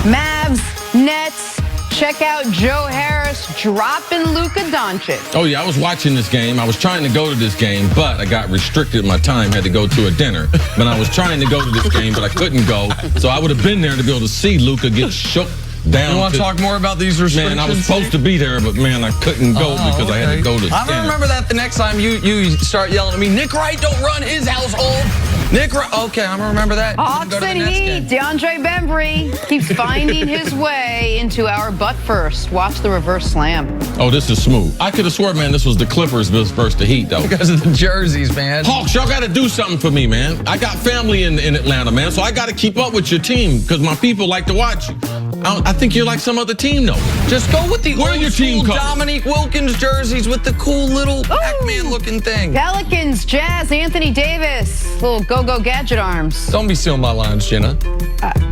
Mavs, Nets, check out Joe Harris dropping Luka Doncic. Oh, yeah, I was watching this game. I was trying to go to this game, but I got restricted. My time had to go to a dinner. But I was trying to go to this game, but I couldn't go. So I would have been there to be able to see Luka get shook down. You want to talk more about these restrictions? Man, I was supposed to be there, but, man, I couldn't go because I had to go to dinner. I'm going to remember that the next time you start yelling at me, Nick Wright don't run his household. Nick Wright, okay, I'm going to remember that. Hawks and Heat, DeAndre Bembry keeps finding his way into our butt first. Watch the reverse slam. Oh, this is smooth. I could have sworn, man, this was the Clippers versus the Heat, though. Because of the jerseys, man. Hawks, y'all got to do something for me, man. I got family in Atlanta, man, so I got to keep up with your team because my people like to watch you. I think you're like some other team, though. Just go with the Where old your team school Dominique Wilkins jerseys with the cool little Pac-Man looking thing. Pelicans, Jazz, Anthony Davis, little go-go gadget arms. Don't be stealing my lines, Jenna.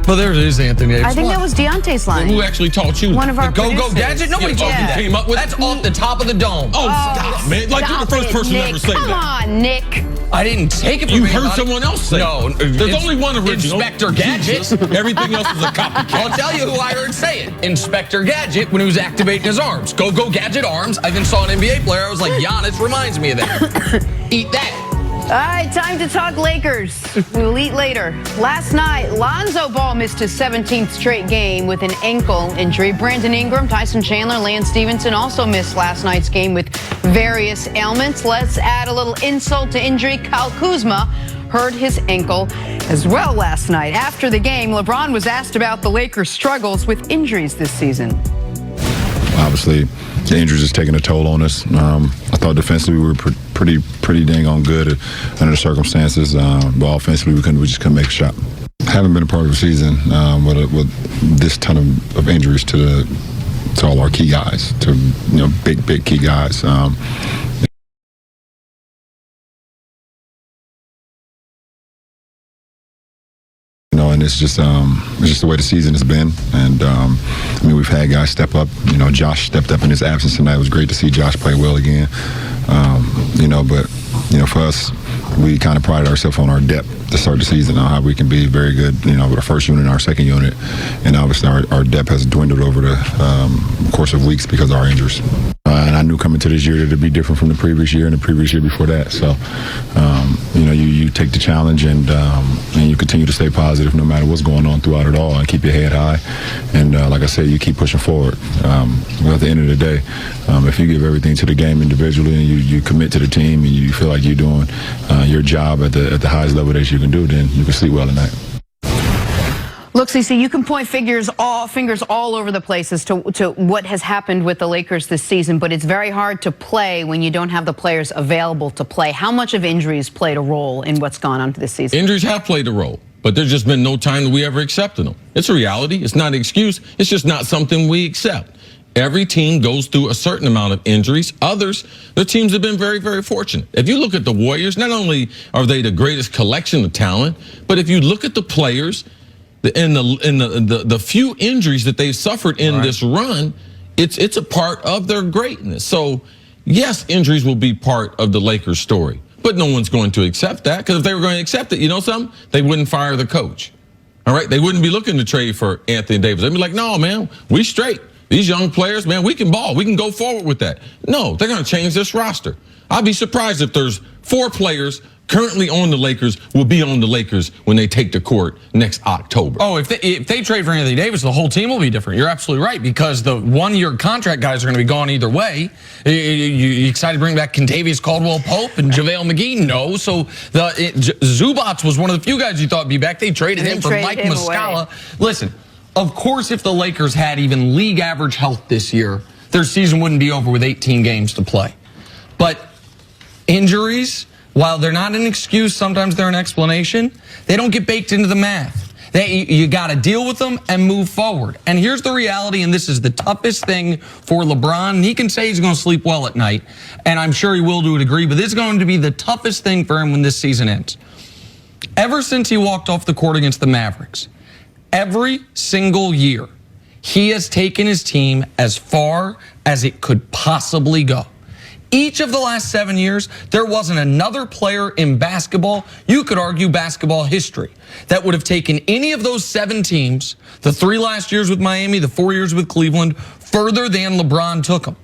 But there it is, Anthony Davis. I think that was Deontay's line. Who actually taught you? One of our go-go gadget? Nobody told you that. Came up with That's off the top of the dome. Oh, stop, man. Like, you're the first person to ever say that. Come on, Nick. I didn't take it from You anybody. heard someone else say No. There's only one original. Inspector Gadget. Everything else is a copycat. I'll tell you who I heard say it. Inspector Gadget when he was activating his arms. Go Gadget arms. I even saw an NBA player. I was like, Giannis reminds me of that. Eat that. All right, time to talk Lakers. We'll eat later. Last night, Lonzo Ball missed his 17th straight game with an ankle injury. Brandon Ingram, Tyson Chandler, Lance Stevenson also missed last night's game with various ailments. Let's add a little insult to injury. Kyle Kuzma hurt his ankle as well last night. After the game, LeBron was asked about the Lakers' struggles with injuries this season. Obviously, the injuries is taking a toll on us. I thought defensively we were pretty dang on good under the circumstances, but offensively we just couldn't make a shot. Haven't been a part of the season with this ton of injuries to all our key guys, to big key guys. And it's just the way the season has been. And I mean, we've had guys step up. Josh stepped up in his absence tonight. It was great to see Josh play well again. But for us, we kind of prided ourselves on our depth to start the season, how we can be very good, with our first unit and our second unit. And obviously our depth has dwindled over the course of weeks because of our injuries. And I knew coming to this year that it'd be different from the previous year and the previous year before that. So, you take the challenge and you continue to stay positive no matter what's going on throughout it all and keep your head high. And like I said, you keep pushing forward. At the end of the day, if you give everything to the game individually and you commit to the team and you feel like you're doing your job at the highest level that you can do, then you can sleep well at night. Look, CC, you can point fingers all over the place as to what has happened with the Lakers this season, but it's very hard to play when you don't have the players available to play. How much of injuries played a role in what's gone on this season? Injuries have played a role, but there's just been no time that we ever accepted them. It's a reality. It's not an excuse. It's just not something we accept. Every team goes through a certain amount of injuries. Others, their teams have been very, very fortunate. If you look at the Warriors, not only are they the greatest collection of talent, but if you look at the players, in the few injuries that they've suffered in this run, it's a part of their greatness. So, yes, injuries will be part of the Lakers story, but no one's going to accept that, because if they were going to accept it, you know something? They wouldn't fire the coach. All right? They wouldn't be looking to trade for Anthony Davis. They'd be like, no, man, we straight. These young players, man, we can ball. We can go forward with that. No, they're going to change this roster. I'd be surprised if there's 4 players currently on the Lakers will be on the Lakers when they take the court next October. Oh, if they trade for Anthony Davis, the whole team will be different. You're absolutely right, because the one-year contract guys are going to be gone either way. You excited to bring back Kentavious Caldwell-Pope and JaVale McGee? No. So Zubats was one of the few guys you thought would be back. They traded him for Mike Muscala. Listen, of course, if the Lakers had even league average health this year, their season wouldn't be over with 18 games to play. But injuries, while they're not an excuse, sometimes they're an explanation. They don't get baked into the math. You got to deal with them and move forward. And here's the reality, and this is the toughest thing for LeBron. And he can say he's going to sleep well at night, and I'm sure he will to a degree, but this is going to be the toughest thing for him when this season ends. Ever since he walked off the court against the Mavericks, every single year, he has taken his team as far as it could possibly go. Each of the last 7 years, there wasn't another player in basketball, you could argue basketball history, that would have taken any of those 7 teams, the 3 last years with Miami, the 4 years with Cleveland, further than LeBron took them.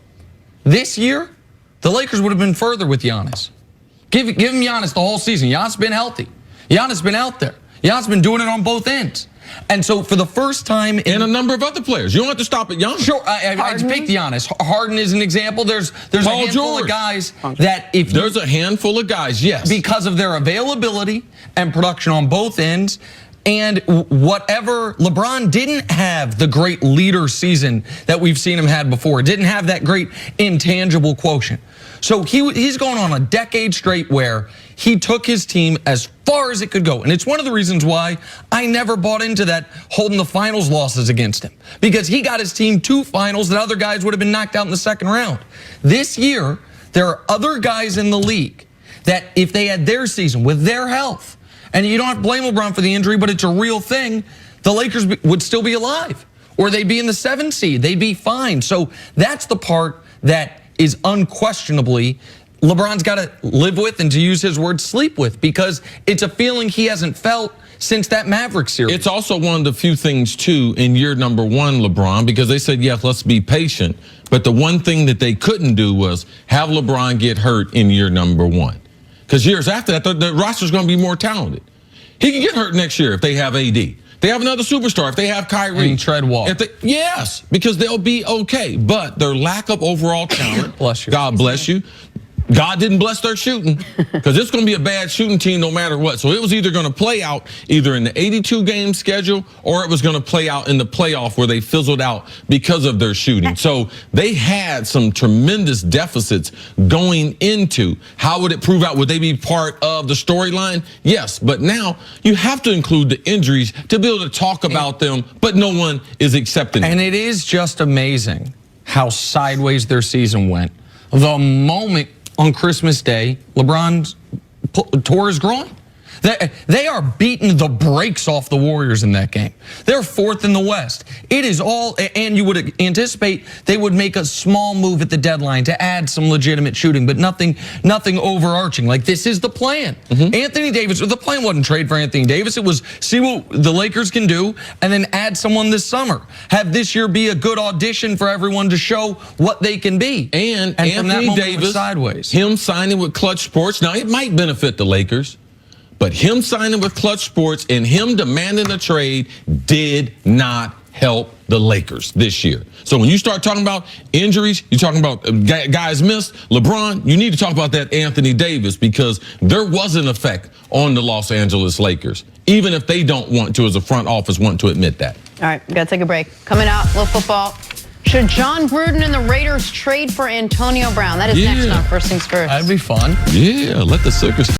This year, the Lakers would have been further with Giannis. Give him Giannis the whole season. Giannis been healthy. Giannis been out there. Giannis been doing it on both ends. And so for the first time and a number of other players. You don't have to stop at Giannis. Sure, I picked Giannis. Harden is an example. There's a handful of guys that if there's a handful of guys, yes. Because of their availability and production on both ends. And whatever, LeBron didn't have the great leader season that we've seen him had before. Didn't have that great intangible quotient. So he's going on a decade straight where he took his team as far as it could go. And it's one of the reasons why I never bought into that holding the finals losses against him. Because he got his team 2 finals that other guys would have been knocked out in the second round. This year, there are other guys in the league that if they had their season with their health, and you don't have to blame LeBron for the injury, but it's a real thing, the Lakers would still be alive. Or they'd be in the 7th seed. They'd be fine. So that's the part that is unquestionably LeBron's got to live with and, to use his words, sleep with, because it's a feeling he hasn't felt since that Mavericks series. It's also one of the few things, too, in year number 1, LeBron, because they said, yes, let's be patient. But the one thing that they couldn't do was have LeBron get hurt in year number 1. Because years after that, the roster's going to be more talented. He can get hurt next year if they have AD. They have another superstar if they have Kyrie. And tread water. Yes, because they'll be okay. But their lack of overall talent, bless you. God bless you. God didn't bless their shooting, because it's going to be a bad shooting team no matter what. So it was either going to play out either in the 82-game schedule or it was going to play out in the playoff where they fizzled out because of their shooting. So they had some tremendous deficits going into. How would it prove out? Would they be part of the storyline? Yes, but now you have to include the injuries to be able to talk about them, but no one is accepting it. And it is just amazing how sideways their season went. The moment on Christmas Day, LeBron tore his groin. They are beating the brakes off the Warriors in that game. They're 4th in the West. It is all, and you would anticipate they would make a small move at the deadline to add some legitimate shooting, but nothing overarching. Like, this is the plan. Anthony Davis, the plan wasn't trade for Anthony Davis. It was see what the Lakers can do and then add someone this summer. Have this year be a good audition for everyone to show what they can be. And Anthony Davis, sideways. Him signing with Clutch Sports, now it might benefit the Lakers, but him signing with Clutch Sports and him demanding a trade did not help the Lakers this year. So when you start talking about injuries, you're talking about guys missed, LeBron, you need to talk about that Anthony Davis, because there was an effect on the Los Angeles Lakers, even if they don't want to, as a front office, want to admit that. All right, we got to take a break. Coming out, a little football. Should John Gruden and the Raiders trade for Antonio Brown? That is next on First Things First. That'd be fun. Yeah, let the circus